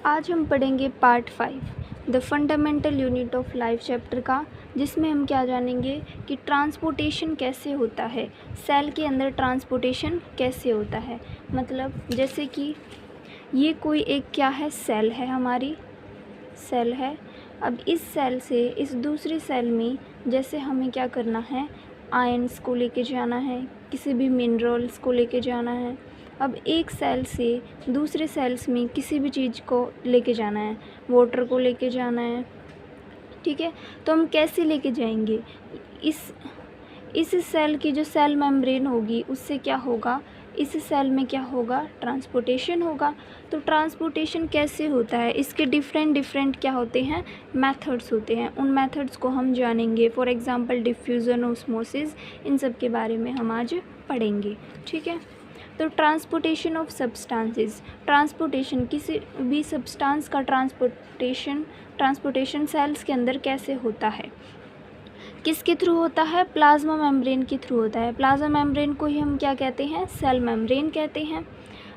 आज हम पढ़ेंगे part 5 the fundamental unit of life chapter का, जिसमें हम क्या जानेंगे कि ट्रांसपोर्टेशन कैसे होता है, सेल के अंदर ट्रांसपोर्टेशन कैसे होता है। मतलब जैसे कि ये कोई एक क्या है, सेल है, हमारी सेल है। अब इस सेल से इस दूसरी सेल में जैसे हमें क्या करना है, आयंस को लेके जाना है, किसी भी मिनरल्स को लेके जाना है। अब एक सेल से दूसरे सेल्स में किसी भी चीज़ को लेके जाना है, वाटर को लेके जाना है, ठीक है। तो हम कैसे लेके जाएंगे, इस सेल की जो सेल मेम्ब्रेन होगी उससे क्या होगा, इस सेल में क्या होगा, ट्रांसपोर्टेशन होगा। तो ट्रांसपोर्टेशन कैसे होता है, इसके डिफरेंट क्या होते हैं, मेथड्स होते हैं। उन मेथड्स को हम जानेंगे। फॉर एग्जांपल डिफ्यूज़न, ऑस्मोसिस, इन सब के बारे में हम आज पढ़ेंगे, ठीक है। तो ट्रांसपोर्टेशन ऑफ सब्सटेंसेस, ट्रांसपोर्टेशन किसी भी सब्सटेंस का ट्रांसपोर्टेशन सेल्स के अंदर कैसे होता है, किसके थ्रू होता है, प्लाज्मा मेम्ब्रेन के थ्रू होता है। प्लाज्मा मेम्ब्रेन को ही हम क्या कहते हैं, सेल मेम्ब्रेन कहते हैं।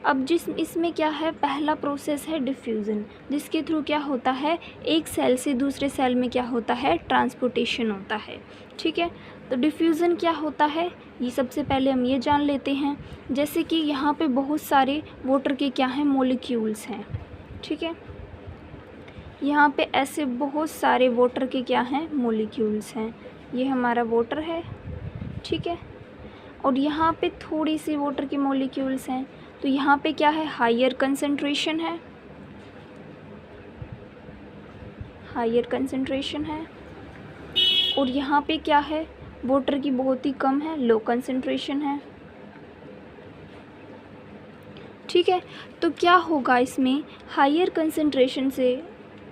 अब इसमें क्या है, पहला प्रोसेस है डिफ्यूज़न, जिसके थ्रू क्या होता है, एक सेल से दूसरे सेल में क्या होता है, ट्रांसपोर्टेशन होता है, ठीक है। तो डिफ्यूज़न क्या होता है, ये सबसे पहले हम ये जान लेते हैं। जैसे कि यहाँ पे बहुत सारे वाटर के क्या हैं, मॉलिक्यूल्स हैं, ठीक है। यहाँ पे ऐसे बहुत सारे वाटर के क्या हैं, मॉलिक्यूल्स हैं। ये हमारा वाटर है, ठीक है। और यहाँ पे थोड़ी सी वाटर के मॉलिक्यूल्स हैं। तो यहाँ पे क्या है, हायर कंसंट्रेशन है, और यहाँ पे क्या है, वाटर की बहुत ही कम है, लो कंसंट्रेशन है, ठीक है। तो क्या होगा, इसमें हायर कंसंट्रेशन से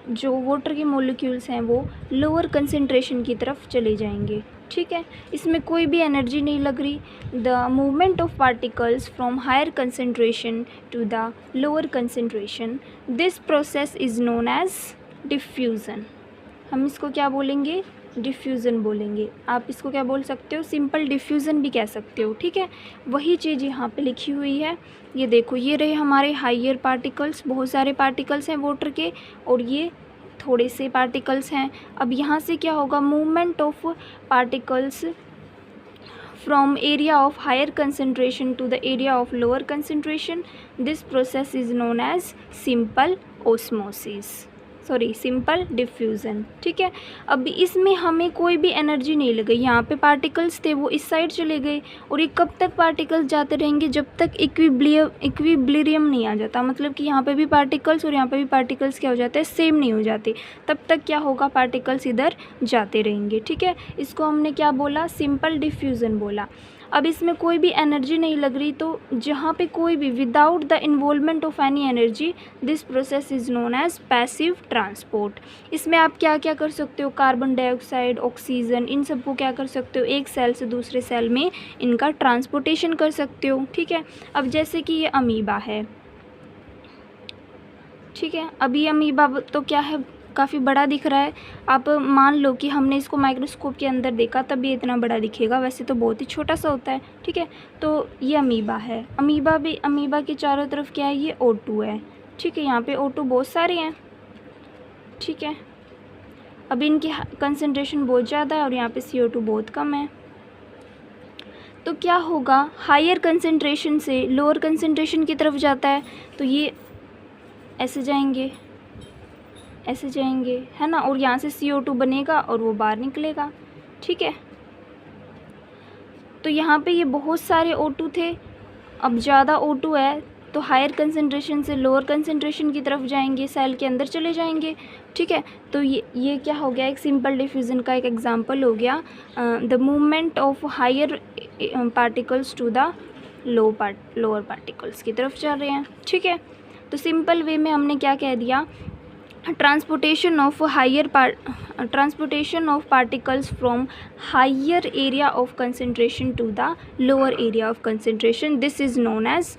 जो वाटर के मॉलिक्यूल्स हैं वो लोअर कंसंट्रेशन की तरफ चले जाएंगे, ठीक है। इसमें कोई भी एनर्जी नहीं लग रही। The movement of particles from higher concentration to the lower concentration, this process is known as diffusion. हम इसको क्या बोलेंगे, डिफ्यूज़न बोलेंगे। आप इसको क्या बोल सकते हो, सिंपल डिफ्यूज़न भी कह सकते हो, ठीक है। वही चीज़ यहाँ पे लिखी हुई है। ये देखो, ये रहे हमारे हायर पार्टिकल्स, बहुत सारे पार्टिकल्स हैं वाटर के, और ये थोड़े से पार्टिकल्स हैं। अब यहाँ से क्या होगा, movement of particles from area of higher concentration to the area of lower concentration, this process is known as simple simple diffusion, ठीक है। अब इसमें हमें कोई भी एनर्जी नहीं लगी। यहाँ पे पार्टिकल्स थे, वो इस साइड चले गए, और ये कब तक पार्टिकल्स जाते रहेंगे, जब तक इक्विलिब्रियम नहीं आ जाता। मतलब कि यहाँ पे भी पार्टिकल्स और यहाँ पे भी पार्टिकल्स क्या हो जाते हैं, सेम नहीं हो जाते। तब तक क्या होगा, पार्टिकल्स इधर जाते रहेंगे, ठीक है। इसको हमने क्या बोला, सिंपल डिफ्यूज़न बोला। अब इसमें कोई भी एनर्जी नहीं लग रही, तो जहाँ पे कोई भी without the involvement of any energy, this process is known as passive transport. इसमें आप क्या क्या कर सकते हो, कार्बन डाइऑक्साइड, ऑक्सीजन, इन सबको क्या कर सकते हो, एक सेल से दूसरे सेल में इनका ट्रांसपोर्टेशन कर सकते हो, ठीक है। अब जैसे कि ये अमीबा है, ठीक है। अब ये अमीबा तो क्या है, काफ़ी बड़ा दिख रहा है। आप मान लो कि हमने इसको माइक्रोस्कोप के अंदर देखा तब ये इतना बड़ा दिखेगा, वैसे तो बहुत ही छोटा सा होता है, ठीक है। तो ये अमीबा है। अमीबा के चारों तरफ क्या है, ये O2 है, ठीक है। यहाँ पे O2 बहुत सारे हैं, ठीक है। अब इनकी कंसंट्रेशन बहुत ज़्यादा है और यहाँ पे CO2 बहुत कम है। तो क्या होगा, हायर कंसंट्रेशन से लोअर कंसंट्रेशन की तरफ जाता है, तो ये ऐसे जाएंगे है ना, और यहाँ से CO2 बनेगा और वो बाहर निकलेगा, ठीक है। तो यहाँ पे ये बहुत सारे O2 थे, अब ज़्यादा O2 है, तो हायर कंसंट्रेशन से लोअर कंसंट्रेशन की तरफ जाएंगे, सेल के अंदर चले जाएंगे, ठीक है। तो ये क्या हो गया, एक सिंपल डिफ्यूज़न का एक एग्जांपल हो गया। The movement of higher particles to the lower particles की तरफ चल रहे हैं, ठीक है। तो सिंपल वे में हमने क्या कह दिया, transportation of particles from higher area of concentration to the lower area of concentration, this is known as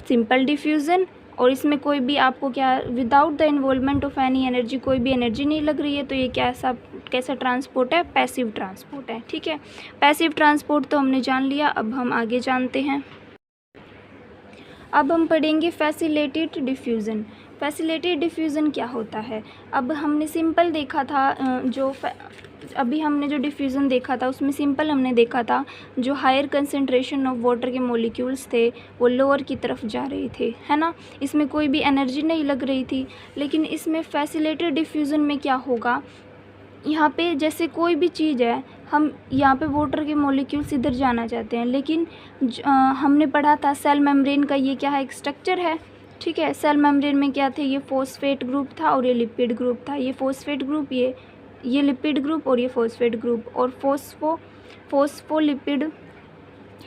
simple diffusion. और इसमें कोई भी आपको क्या, without the involvement of any energy, कोई भी एनर्जी नहीं लग रही है, तो ये कैसा ट्रांसपोर्ट है, पैसिव ट्रांसपोर्ट है, ठीक है। पैसिव ट्रांसपोर्ट तो हमने जान लिया। अब हम आगे जानते हैं। अब हम पढ़ेंगे फैसिलिटेटेड डिफ्यूज़न। फैसिलिटेटेड डिफ्यूज़न क्या होता है? अब हमने सिंपल देखा था अभी हमने जो डिफ्यूज़न देखा था उसमें सिंपल हमने देखा था, जो हायर कंसंट्रेशन ऑफ वाटर के मॉलिक्यूल्स थे वो लोअर की तरफ जा रहे थे, है ना। इसमें कोई भी एनर्जी नहीं लग रही थी। लेकिन इसमें फैसिलिटेटेड डिफ्यूज़न में क्या होगा, यहाँ पे जैसे कोई भी चीज़ है, हम यहाँ पे वाटर के मॉलिक्यूल्स इधर जाना चाहते हैं, लेकिन हमने पढ़ा था सेल मेम्ब्रेन का ये क्या है, एक स्ट्रक्चर है, ठीक है। सेल मेम्ब्रेन में क्या थे, ये फॉस्फेट ग्रुप था और ये लिपिड ग्रुप था। ये फॉस्फेट ग्रुप, ये लिपिड ग्रुप और ये फॉस्फेट ग्रुप, और फॉस्फोलिपिड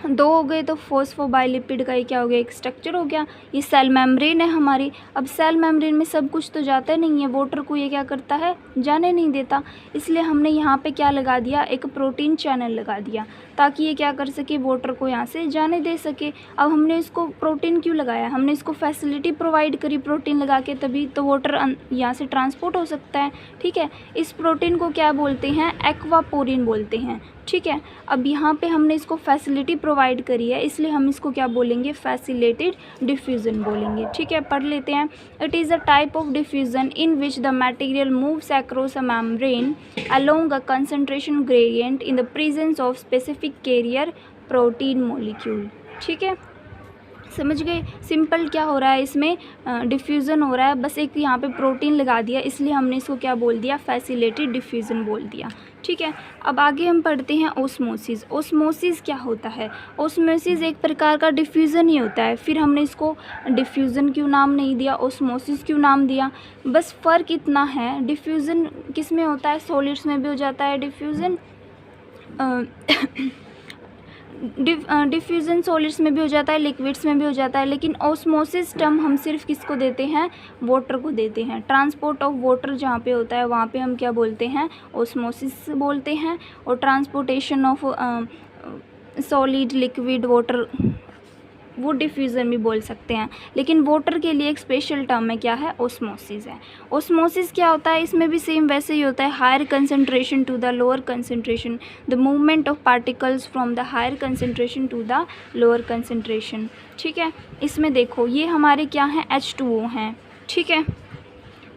दो हो गए, तो फॉस्फोबाइलिपिड का ये क्या हो गया, एक स्ट्रक्चर हो गया। ये सेल मेम्ब्रेन है हमारी। अब सेल मेम्ब्रेन में सब कुछ तो जाता नहीं है, वाटर को ये क्या करता है, जाने नहीं देता। इसलिए हमने यहाँ पे क्या लगा दिया, एक प्रोटीन चैनल लगा दिया, ताकि ये क्या कर सके, वाटर को यहाँ से जाने दे सके। अब हमने इसको प्रोटीन क्यों लगाया, हमने इसको फैसिलिटी प्रोवाइड करी प्रोटीन लगा के, तभी तो वाटर यहाँ से ट्रांसपोर्ट हो सकता है, ठीक है। इस प्रोटीन को क्या बोलते हैं, एक्वापोरिन बोलते हैं, ठीक है। अब यहाँ पे हमने इसको फैसिलिटी प्रोवाइड करी है, इसलिए हम इसको क्या बोलेंगे, फैसिलिटेटेड डिफ्यूज़न बोलेंगे, ठीक है। पढ़ लेते हैं। It is a type of diffusion in which the material moves across a membrane along a concentration gradient in the presence of specific carrier protein molecule, ठीक है। समझ गए, सिंपल क्या हो रहा है, इसमें डिफ्यूज़न हो रहा है, बस एक यहाँ पे प्रोटीन लगा दिया, इसलिए हमने इसको क्या बोल दिया, फैसिलिटेटेड डिफ्यूज़न बोल दिया, ठीक है। अब आगे हम पढ़ते हैं ओस्मोसिस। ओस्मोसिस क्या होता है, ओस्मोसिस एक प्रकार का डिफ्यूज़न ही होता है। फिर हमने इसको डिफ्यूज़न क्यों नाम नहीं दिया, ओस्मोसिस क्यों नाम दिया, बस फ़र्क इतना है, डिफ्यूज़न किस में होता है, सॉलिड्स में भी हो जाता है डिफ्यूज़न, डिफ्यूज़न सॉलिड्स में भी हो जाता है, लिक्विड्स में भी हो जाता है। लेकिन ओस्मोसिस टर्म हम सिर्फ किसको देते हैं, वाटर को देते हैं। ट्रांसपोर्ट ऑफ वाटर जहाँ पे होता है वहाँ पे हम क्या बोलते हैं, ओस्मोसिस बोलते हैं। और transportation of solid liquid water, वो डिफ्यूज़न भी बोल सकते हैं। लेकिन वाटर के लिए एक स्पेशल टर्म है, क्या है, ओस्मोसिस है। ओस्मोसिस क्या होता है, इसमें भी सेम वैसे ही होता है, higher concentration to the lower concentration, the movement of particles from the higher concentration to the lower concentration, ठीक है। इसमें देखो ये हमारे क्या हैं, H2O हैं, ठीक है।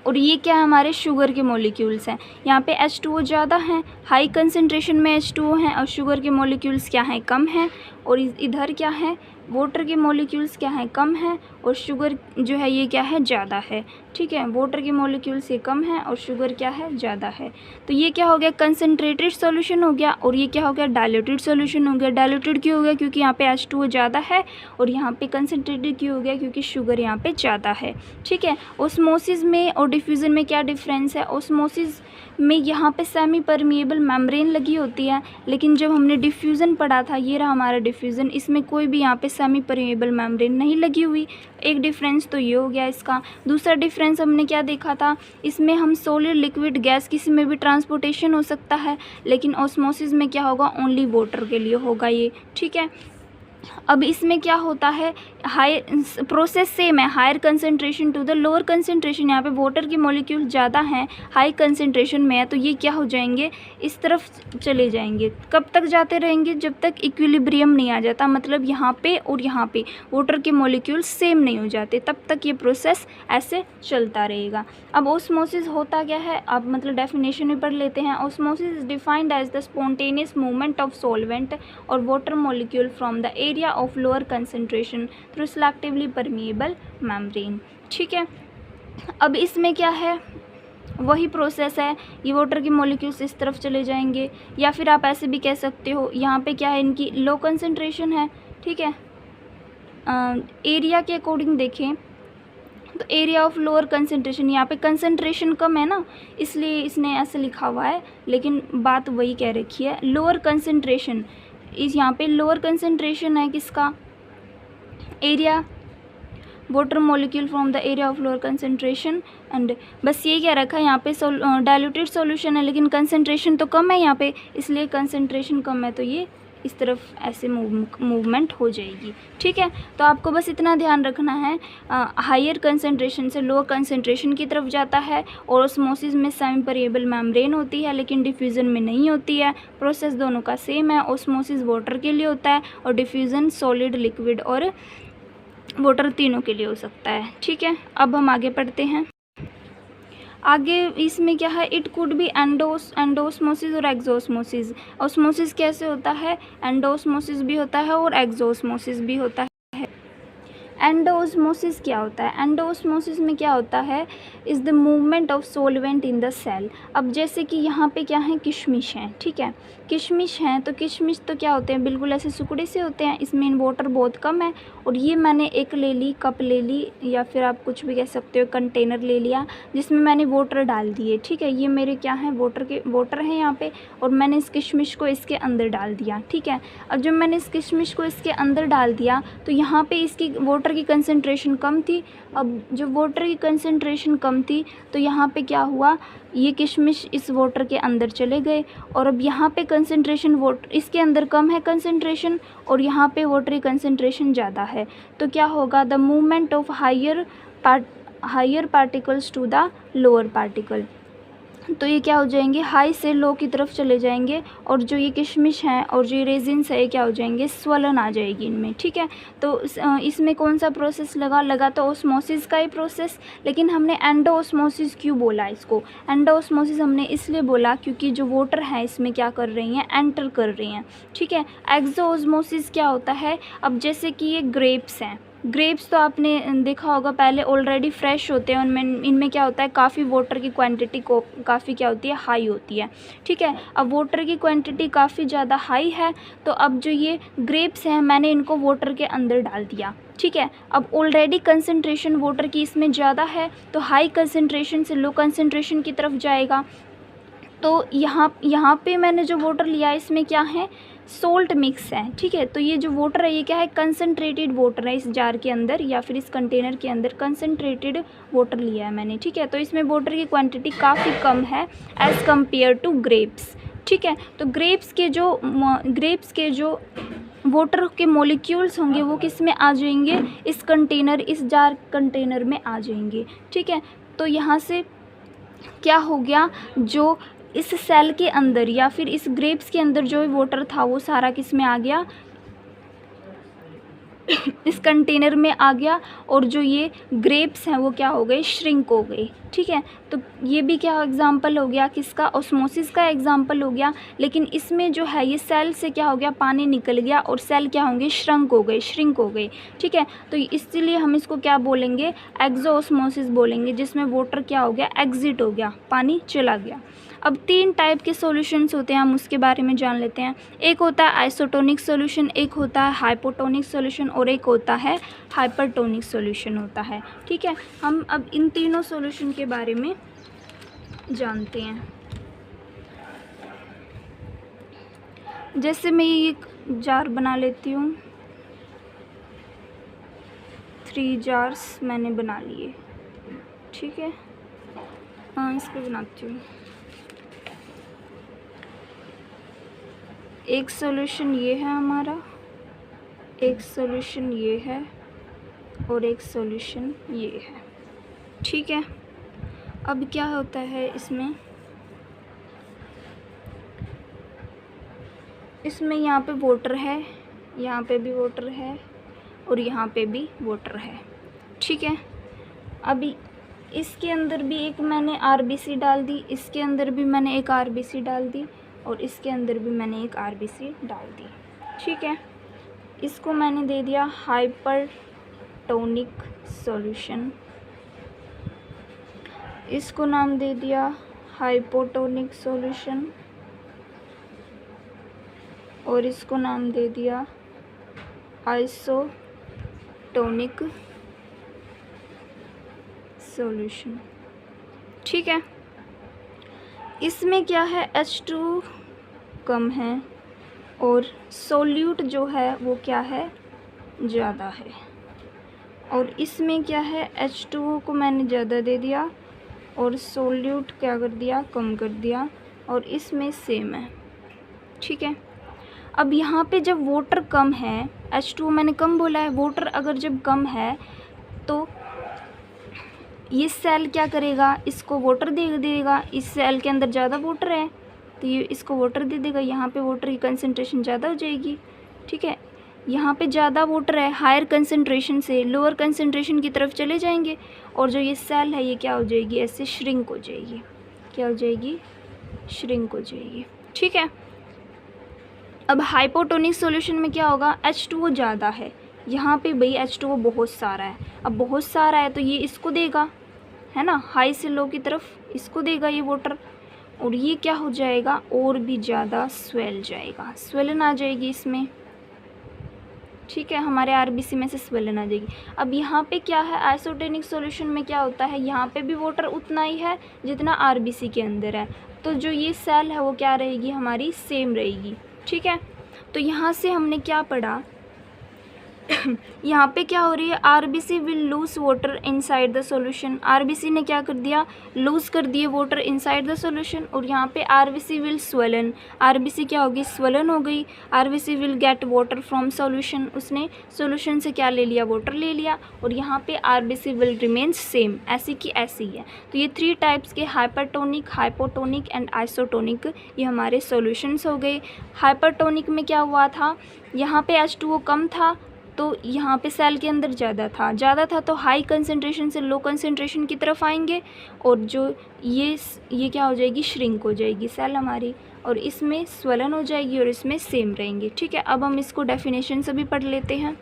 और ये क्या है, हमारे शुगर के मॉलिक्यूल्स हैं। यहाँ पे H2O ज़्यादा हैं, हाई कंसंट्रेशन में H2O हैं, और शुगर के मॉलिक्यूल्स क्या हैं, कम हैं। और इधर क्या है, वाटर के मॉलिक्यूल्स क्या हैं, कम हैं, और शुगर जो है ये क्या है, ज़्यादा है, ठीक है। वाटर के मॉलिक्यूल्स ये कम है और शुगर क्या है, ज़्यादा है। तो ये क्या हो गया, कंसनट्रेटेड सॉल्यूशन हो गया। और ये क्या हो गया, डाइल्यूटेड सॉल्यूशन हो गया। डाइल्यूटेड क्यों हो गया, क्योंकि यहाँ पे H2O ज़्यादा है, और यहाँ पे कंसनट्रेटेड क्यों हो गया, क्योंकि शुगर यहाँ पे ज़्यादा है, ठीक है। ओस्मोसिस में और डिफ्यूज़न में क्या डिफरेंस है, ओस्मोसिस में यहाँ पे सेमी परमिएबल मेम्ब्रेन लगी होती है, लेकिन जब हमने डिफ्यूज़न पढ़ा था, ये रहा हमारा डिफ्यूज़न, इसमें कोई भी यहाँ पे सेमी परमिएबल मेम्ब्रेन नहीं लगी हुई। एक डिफरेंस तो ये हो गया इसका। दूसरा डिफरेंस हमने क्या देखा था, इसमें हम सॉलिड लिक्विड गैस किसी में भी ट्रांसपोर्टेशन हो सकता है, लेकिन ऑस्मोसिस में क्या होगा, ओनली वाटर के लिए होगा ये, ठीक है। अब इसमें क्या होता है, हाई प्रोसेस सेम है, higher concentration to the lower concentration. यहाँ पे वाटर की मॉलिक्यूल ज़्यादा हैं, हाई कंसंट्रेशन में है, तो ये क्या हो जाएंगे, इस तरफ चले जाएंगे। कब तक जाते रहेंगे, जब तक इक्विलिब्रियम नहीं आ जाता, मतलब यहाँ पे और यहाँ पे वाटर के मॉलिक्यूल सेम नहीं हो जाते, तब तक ये प्रोसेस ऐसे चलता रहेगा। अब ओस्मोसिस होता क्या है, अब मतलब डेफिनेशन में पढ़ लेते हैं। Osmosis is defined as the spontaneous movement of solvent और water molecule from the area of lower concentration through selectively permeable membrane, ठीक है। अब इसमें क्या है, वही प्रोसेस है, ये वाटर के मॉलिक्यूल्स इस तरफ चले जाएंगे, या फिर आप ऐसे भी कह सकते हो, यहाँ पे क्या है, इनकी लो कंसंट्रेशन है, ठीक है। एरिया के अकॉर्डिंग देखें तो एरिया ऑफ लोअर कंसंट्रेशन, यहाँ पे कंसंट्रेशन कम है ना, इसलिए इसने ऐसे लिखा हुआ है, लेकिन बात वही कह रखी है, लोअर कंसंट्रेशन। इस यहाँ पे लोअर कंसंट्रेशन है किसका, area, water molecule from the area of lower concentration, and बस ये क्या रखा है, यहाँ पे डाइल्यूटेड सॉल्यूशन है, लेकिन कंसंट्रेशन तो कम है यहाँ पे, इसलिए कंसंट्रेशन कम है, तो ये इस तरफ ऐसे मूवमेंट हो जाएगी, ठीक है। तो आपको बस इतना ध्यान रखना है, हायर कंसंट्रेशन से लोअर कंसंट्रेशन की तरफ जाता है, और ऑस्मोसिस में सेमी परमिएबल मेम्ब्रेन होती है, लेकिन डिफ्यूज़न में नहीं होती है। प्रोसेस दोनों का सेम है, ऑस्मोसिस वाटर के लिए होता है और डिफ्यूज़न सॉलिड लिक्विड और वाटर तीनों के लिए हो सकता है। ठीक है, अब हम आगे पढ़ते हैं। आगे इसमें क्या है, इट कुड बी एंडोस्मोसिस और एक्सोस्मोसिस। ऑस्मोसिस कैसे होता है, एंडोस्मोसिस भी होता है और एक्सोस्मोसिस भी होता है। एंडोस्मोसिस क्या होता है, एंडोस्मोसिस में क्या होता है, is the movement of solvent in the cell. अब जैसे कि यहाँ पे क्या है, किशमिश हैं, ठीक है, किशमिश हैं, तो किशमिश तो क्या होते हैं, बिल्कुल ऐसे सुकड़े से होते हैं, इसमें वाटर बहुत कम है। और ये मैंने एक ले ली, कप ले ली, या फिर आप कुछ भी कह सकते हो, कंटेनर ले लिया जिसमें मैंने वाटर डाल दिए। ठीक है, ये मेरे क्या है, वाटर है यहाँ पे, और मैंने इस किशमिश को इसके अंदर डाल दिया। ठीक है, अब जब मैंने इस किशमिश को इसके अंदर डाल दिया तो यहाँ पे इसकी वाटर की कंसंट्रेशन कम थी। अब जब वाटर की कंसंट्रेशन कम थी तो यहाँ पे क्या हुआ, ये किशमिश इस वाटर के अंदर चले गए, और अब यहाँ पे कंसंट्रेशन वाटर इसके अंदर कम है कंसंट्रेशन, और यहाँ पे वाटर की कंसंट्रेशन ज़्यादा है। तो क्या होगा, the movement of higher particles to the lower particle. तो ये क्या हो जाएंगे, हाई से लो की तरफ चले जाएंगे, और जो ये किशमिश हैं और जो ये रेजिन्स है, ये क्या हो जाएंगे, स्वलन आ जाएगी इनमें। ठीक है, तो इसमें कौन सा प्रोसेस लगा तो ऑस्मोसिस का ही प्रोसेस। लेकिन हमने एंडोऑस्मोसिस क्यों बोला इसको, एंडोऑस्मोसिस हमने इसलिए बोला क्योंकि जो वाटर है इसमें क्या कर रही हैं, एंटर कर रही हैं। ठीक है, एक्सोऑस्मोसिस क्या होता है, अब जैसे कि ये ग्रेप्स हैं, ग्रेप्स तो आपने देखा होगा पहले, ऑलरेडी फ्रेश होते हैं, उनमें इनमें क्या होता है, काफ़ी वाटर की क्वांटिटी को काफ़ी क्या होती है, हाई होती है। ठीक है, अब वाटर की क्वांटिटी काफ़ी ज़्यादा हाई है, तो अब जो ये ग्रेप्स हैं मैंने इनको वाटर के अंदर डाल दिया। ठीक है, अब ऑलरेडी कंसंट्रेशन वाटर की इसमें ज़्यादा है, तो हाई कंसंट्रेशन से लो कंसंट्रेशन की तरफ जाएगा। तो यहाँ पे मैंने जो वाटर लिया इसमें क्या है, सोल्ट मिक्स है। ठीक है, तो ये जो वाटर है ये क्या है, कंसनट्रेटेड वाटर है, इस जार के अंदर या फिर इस कंटेनर के अंदर कंसनट्रेटेड वाटर लिया है मैंने। ठीक है, तो इसमें वाटर की क्वांटिटी काफ़ी कम है एज़ कम्पेयर टू ग्रेप्स। ठीक है, तो ग्रेप्स के जो वाटर के मॉलिक्यूल्स होंगे वो किस में आ जाएंगे, इस कंटेनर, इस जार कंटेनर में आ जाएंगे। ठीक है, तो यहाँ से क्या हो गया, जो इस सेल के अंदर या फिर इस ग्रेप्स के अंदर जो वाटर था वो सारा किस में आ गया, इस कंटेनर में आ गया, और जो ये ग्रेप्स हैं वो क्या हो गए, श्रिंक हो गए। ठीक है, तो ये भी क्या एग्जाम्पल हो गया, किसका, ऑस्मोसिस का एग्जाम्पल हो गया। लेकिन इसमें जो है ये सेल से क्या हो गया, पानी निकल गया, और सेल क्या होंगे, श्रिंक हो गए। ठीक है, तो इसीलिए हम इसको क्या बोलेंगे, एक्सोऑस्मोसिस बोलेंगे, जिसमें वाटर क्या हो गया, एग्जिट हो गया, पानी चला गया। अब 3 टाइप के सॉल्यूशंस होते हैं, हम उसके बारे में जान लेते हैं। एक होता है आइसोटोनिक सॉल्यूशन, एक होता है हाइपोटोनिक सॉल्यूशन, और एक होता है हाइपरटोनिक सॉल्यूशन होता है। ठीक है, हम अब इन तीनों सॉल्यूशन के बारे में जानते हैं। जैसे मैं ये एक जार बना लेती हूँ, 3 जार्स मैंने बना लिए। ठीक है, इस पर बनाती हूँ। एक सॉल्यूशन ये है हमारा, एक सॉल्यूशन ये है, और एक सॉल्यूशन ये है। ठीक है, अब क्या होता है इसमें यहाँ पे वाटर है, यहाँ पे भी वाटर है, और यहाँ पे भी वाटर है। ठीक है, अभी इसके अंदर भी एक मैंने आरबीसी डाल दी, इसके अंदर भी मैंने एक आरबीसी डाल दी, और इसके अंदर भी मैंने एक आरबीसी डाल दी। ठीक है, इसको मैंने दे दिया हाइपरटोनिक सॉल्यूशन, इसको नाम दे दिया हाइपोटोनिक सॉल्यूशन, और इसको नाम दे दिया आइसोटोनिक सॉल्यूशन। ठीक है, इसमें क्या है, H2 कम है, और सोल्यूट जो है वो क्या है, ज़्यादा है। और इसमें क्या है, H2O को मैंने ज़्यादा दे दिया, और सोल्यूट क्या कर दिया, कम कर दिया, और इसमें सेम है। ठीक है, अब यहाँ पे जब वाटर कम है, H2O मैंने कम बोला है, वाटर अगर जब कम है तो ये सेल क्या करेगा, इसको वाटर दे देगा। इस सेल के अंदर ज़्यादा वाटर है तो ये इसको वाटर दे देगा, यहाँ पे वाटर की कंसंट्रेशन ज़्यादा हो जाएगी। ठीक है, यहाँ पे ज़्यादा वाटर है, हायर कंसंट्रेशन से लोअर कंसंट्रेशन की तरफ चले जाएंगे और जो ये सेल है ये क्या हो जाएगी, ऐसे श्रिंक हो जाएगी। क्या हो जाएगी, श्रिंक हो जाएगी। ठीक है, अब हाइपोटोनिक सॉल्यूशन में क्या होगा, H2O ज़्यादा है, यहाँ पे भाई H2O बहुत सारा है। अब बहुत सारा है तो ये इसको देगा, है ना, हाई से लो की तरफ इसको देगा ये वाटर, और ये क्या हो जाएगा, और भी ज़्यादा स्वेल जाएगा, स्वेलन आ जाएगी इसमें। ठीक है, हमारे आरबीसी में से स्वेलन आ जाएगी। अब यहाँ पे क्या है, आइसोटोनिक सॉल्यूशन में क्या होता है, यहाँ पे भी वाटर उतना ही है जितना आरबीसी के अंदर है, तो जो ये सेल है वो क्या रहेगी, हमारी सेम रहेगी। ठीक है, तो यहाँ से हमने क्या पढ़ा यहाँ पे क्या हो रही है, RBC will lose water inside the solution. RBC ने क्या कर दिया, लूज कर दिए वाटर इनसाइड द सॉल्यूशन, और यहाँ पे आरबीसी विल स्वेलन, आरबीसी क्या होगी, स्वेलन हो गई। RBC will get water from solution, उसने सॉल्यूशन से क्या ले लिया, वाटर ले लिया, और यहाँ पे आरबीसी विल रिमेन सेम, ऐसी की ऐसी है। तो ये 3 टाइप्स के हाइपरटोनिक, हाइपोटोनिक एंड आइसोटोनिक ये हमारे सॉल्यूशंस हो गए। हाइपरटोनिक में क्या हुआ था, यहाँ पे H2O कम था तो यहाँ पे सेल के अंदर ज़्यादा था तो हाई कंसंट्रेशन से लो कंसंट्रेशन की तरफ आएंगे, और जो ये क्या हो जाएगी, श्रिंक हो जाएगी सेल हमारी, और इसमें स्वेलन हो जाएगी और इसमें सेम रहेंगे। ठीक है, अब हम इसको डेफिनेशन से भी पढ़ लेते हैं।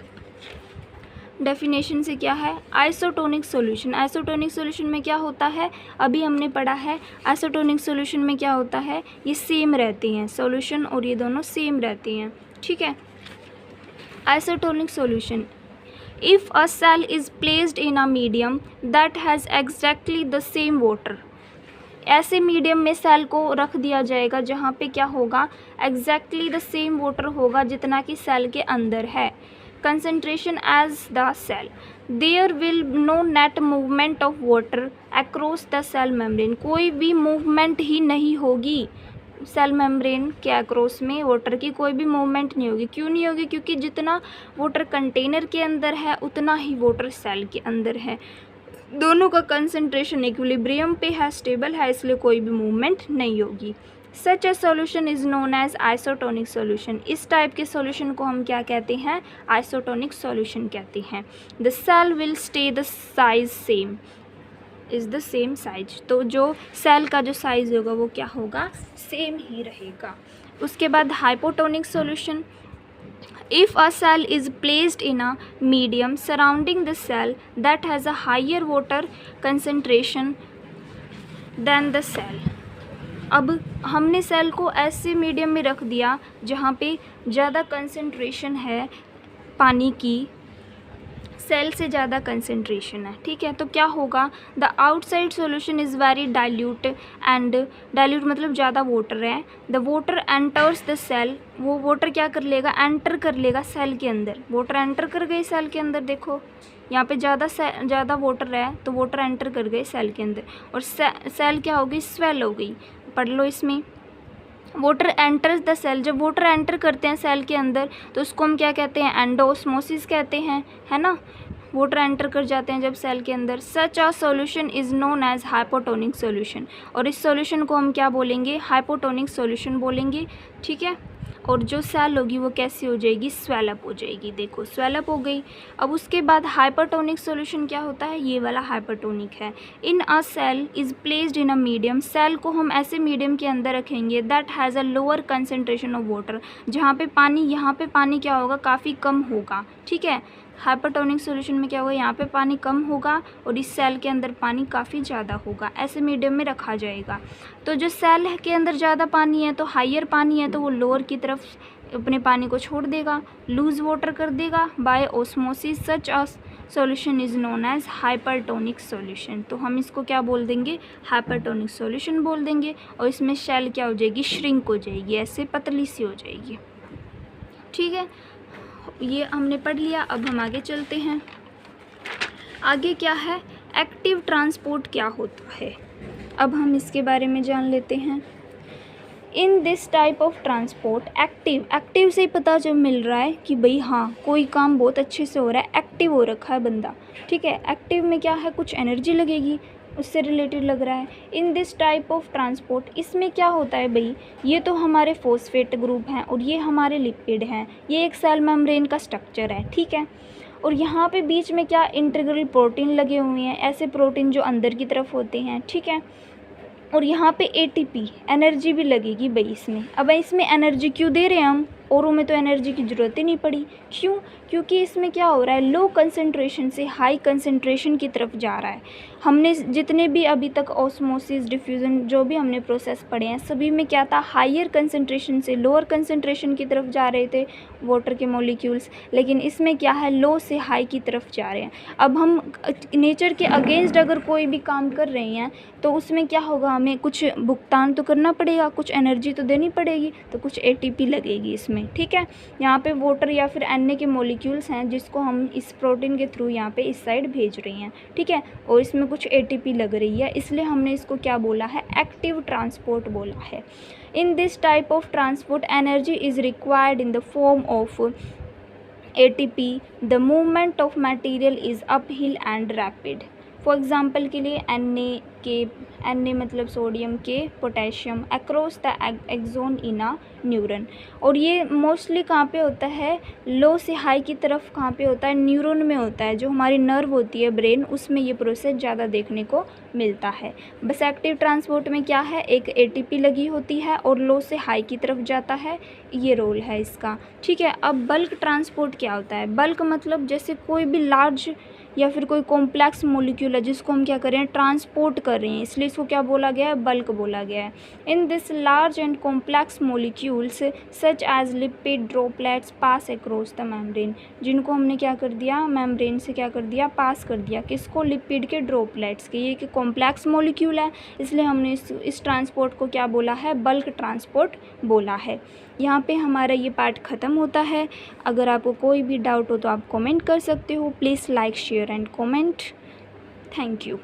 डेफिनेशन से क्या है, आइसोटोनिक सॉल्यूशन। आइसोटोनिक सॉल्यूशन में क्या होता है, अभी हमने पढ़ा है, आइसोटोनिक सॉल्यूशन में क्या होता है, ये सेम रहते हैं, सॉल्यूशन और ये दोनों सेम रहते हैं। ठीक है, isotonic solution, if a cell is placed in a medium that has exactly the same water, ऐसे मीडियम में सेल को रख दिया जाएगा जहाँ पे क्या होगा, एग्जैक्टली द सेम वाटर होगा जितना कि सेल के अंदर है, concentration as the cell, there will no net movement of water across the cell membrane, कोई भी मूवमेंट ही नहीं होगी सेल मेम्ब्रेन के अक्रॉस में, वाटर की कोई भी मूवमेंट नहीं होगी। क्यों नहीं होगी, क्योंकि जितना वाटर कंटेनर के अंदर है उतना ही वाटर सेल के अंदर है, दोनों का कंसंट्रेशन इक्विलिब्रियम पे है, स्टेबल है, इसलिए कोई भी मूवमेंट नहीं होगी। Such a solution is known as isotonic solution, इस टाइप के सॉल्यूशन को हम क्या कहते हैं, आइसोटोनिक सॉल्यूशन कहते हैं। The cell will stay the size same, is the same size, तो जो सेल का जो साइज़ होगा वो क्या होगा, सेम ही रहेगा। उसके बाद hypotonic solution, if a cell is placed in a medium surrounding the cell that has a higher water concentration then the cell, अब हमने सेल को ऐसे मीडियम में रख दिया जहाँ पे ज़्यादा कंसंट्रेशन है पानी की, सेल से ज़्यादा कंसंट्रेशन है। ठीक है, तो क्या होगा, the outside solution is very dilute, and dilute मतलब ज़्यादा वाटर है, the water enters the cell, वो वाटर क्या कर लेगा, एंटर कर लेगा सेल के अंदर, वाटर एंटर कर गई सेल के अंदर, देखो यहाँ पे ज़्यादा वाटर है तो वाटर एंटर कर गए सेल के अंदर, और सेल क्या हो गई, स्वेल हो गई। पढ़ लो इसमें, वाटर एंटर्स द सेल, जब वाटर एंटर करते हैं सेल के अंदर तो उसको हम क्या कहते हैं, एंडोस्मोसिस कहते हैं, है ना, वाटर एंटर कर जाते हैं जब सेल के अंदर। Such a solution is known as hypotonic solution, और इस सॉल्यूशन को हम क्या बोलेंगे, हाइपोटोनिक सॉल्यूशन बोलेंगे। ठीक है, और जो सेल होगी वो कैसी हो जाएगी, स्वेलअप हो जाएगी, देखो स्वेलअप हो गई। अब उसके बाद हाइपरटोनिक सॉल्यूशन क्या होता है, ये वाला हाइपरटोनिक है। In a cell is placed in a medium, cell को हम ऐसे मीडियम के अंदर रखेंगे that has a lower concentration of water, जहाँ पे पानी, यहाँ पे पानी क्या होगा, काफ़ी कम होगा। ठीक है, हाइपरटोनिक सॉल्यूशन में क्या होगा, यहाँ पे पानी कम होगा और इस सेल के अंदर पानी काफ़ी ज़्यादा होगा, ऐसे मीडियम में रखा जाएगा। तो जो सेल के अंदर ज़्यादा पानी है, तो हायर पानी है, तो वो लोअर की तरफ अपने पानी को छोड़ देगा, लूज वाटर कर देगा by osmosis. Such a solution is known as hypertonic solution, तो हम इसको क्या बोल देंगे, हाइपरटोनिक सॉल्यूशन बोल देंगे। और इसमें सेल क्या हो जाएगी, श्रिंक हो जाएगी, ऐसे पतली सी हो जाएगी। ठीक है, ये हमने पढ़ लिया। अब हम आगे चलते हैं। आगे क्या है, एक्टिव ट्रांसपोर्ट क्या होता है, अब हम इसके बारे में जान लेते हैं। इन this type of transport, active से ही पता जो मिल रहा है कि भाई हाँ कोई काम बहुत अच्छे से हो रहा है, एक्टिव हो रखा है बंदा। ठीक है, एक्टिव में क्या है, कुछ एनर्जी लगेगी, उससे रिलेटेड लग रहा है। In this type of transport, इसमें क्या होता है भाई, ये तो हमारे फॉस्फेट ग्रुप हैं और ये हमारे लिपिड हैं, ये एक सेल मेम्ब्रेन का स्ट्रक्चर है, ठीक है। और यहाँ पे बीच में क्या इंटीग्रल प्रोटीन लगे हुए हैं, ऐसे प्रोटीन जो अंदर की तरफ होते हैं, ठीक है। और यहाँ पे एटीपी एनर्जी भी लगेगी भाई इसमें। अब इसमें एनर्जी क्यों दे रहे हैं हम, औरों में तो एनर्जी की ज़रूरत ही नहीं पड़ी। क्यों? क्योंकि इसमें क्या हो रहा है, लो कंसंट्रेशन से हाई कंसंट्रेशन की तरफ जा रहा है। हमने जितने भी अभी तक ऑस्मोसिस, डिफ्यूज़न, जो भी हमने प्रोसेस पढ़े हैं, सभी में क्या था, हायर कंसंट्रेशन से लोअर कंसंट्रेशन की तरफ जा रहे थे वाटर के मॉलिक्यूल्स। लेकिन इसमें क्या है, लो से हाई की तरफ जा रहे हैं। अब हम नेचर के अगेंस्ट अगर कोई भी काम कर रहे हैं तो उसमें क्या होगा, हमें कुछ भुगतान तो करना पड़ेगा, कुछ एनर्जी तो देनी पड़ेगी, तो कुछ एटीपी लगेगी इसमें, ठीक है। यहाँ पे वाटर या फिर Na के मॉलिक्यूल्स हैं जिसको हम इस प्रोटीन के थ्रू यहाँ पे इस साइड भेज रही हैं, ठीक है। और इसमें कुछ एटीपी लग रही है, इसलिए हमने इसको क्या बोला है, एक्टिव ट्रांसपोर्ट बोला है। In this type of transport energy is required in the form of ATP. The movement of material is uphill and rapid. For example के लिए Na मतलब सोडियम के, potassium across the axon in a neuron. और ये mostly कहाँ पे होता है, लो से हाई की तरफ कहाँ पे होता है, न्यूरॉन में होता है। जो हमारी नर्व होती है ब्रेन, उसमें ये प्रोसेस ज़्यादा देखने को मिलता है। बस एक्टिव ट्रांसपोर्ट में क्या है, एक ATP लगी होती है और लो से हाई की तरफ जाता है, ये रोल है इसका, ठीक है। अब बल्क ट्रांसपोर्ट क्या होता है, बल्क मतलब जैसे कोई भी लार्ज या फिर कोई कॉम्प्लेक्स मॉलिक्यूल है जिसको हम क्या कर रहे हैं, ट्रांसपोर्ट कर रहे हैं, इसलिए इसको क्या बोला गया है, बल्क बोला गया है। In this large and complex molecules such as lipid droplets pass across the membrane, जिनको हमने क्या कर दिया, मेम्ब्रेन से क्या कर दिया, पास कर दिया, किसको, लिपिड के ड्रॉपलेट्स के। ये कि कॉम्प्लेक्स मॉलिक्यूल है, इसलिए हमने इस ट्रांसपोर्ट को क्या बोला है, बल्क ट्रांसपोर्ट बोला है। यहाँ पे हमारा ये पार्ट ख़त्म होता है। अगर आपको कोई भी डाउट हो तो आप कमेंट कर सकते हो। Please like, share and comment. Thank you.